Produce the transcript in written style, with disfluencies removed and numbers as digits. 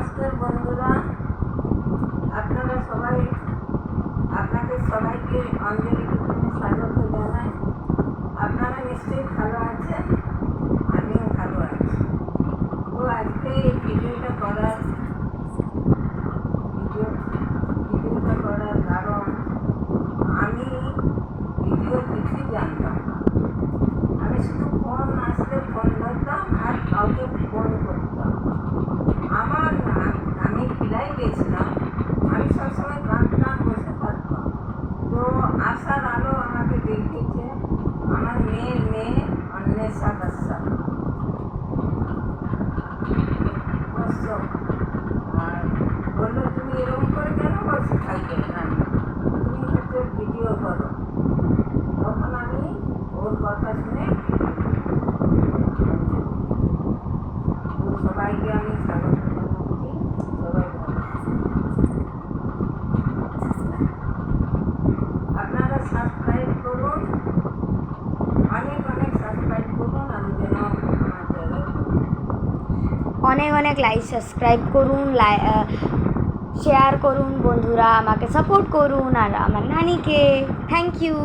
নমস্কার বন্ধুরা, আপনারা সবাই, আপনাদের সবাইকে অঞ্জলি কিচেনে স্বাগত জানাই। আপনারা নিশ্চয়ই ভালো আছেন, আমিও ভালো আছি। তো আজকে এই ভিডিওটা করার কারণ আমি ভিডিও কিছুই জানতাম না। আমি শুধু ফোন আসলে ফোন ধরতাম আর কাউকে ফোন করতাম। আমি ফিরাই গেছিলাম, আমি সবসময় গান বসে থাকতাম। তো আশার আলো আমাকে দেখিয়েছে আমার মেয়ে অন্বেষা কাশ্যপ। আর বললো, তুমি এরকম করে কেন বসে থাকবে না, তুমি হচ্ছে ভিডিও করো। তখন আমি ওর কথা শুনে সবাইকে আমি স্বাগত জানাচ্ছি। সবাই ভালো, আপনারা সাবস্ক্রাইব করুন, অনেক সাবস্ক্রাইব করুন। আমি যেন আমার জায়গায় অনেক লাইক সাবস্ক্রাইব করুন, শেয়ার করুন বন্ধুরা, আমাকে সাপোর্ট করুন আর আমার নানিকে থ্যাংক ইউ।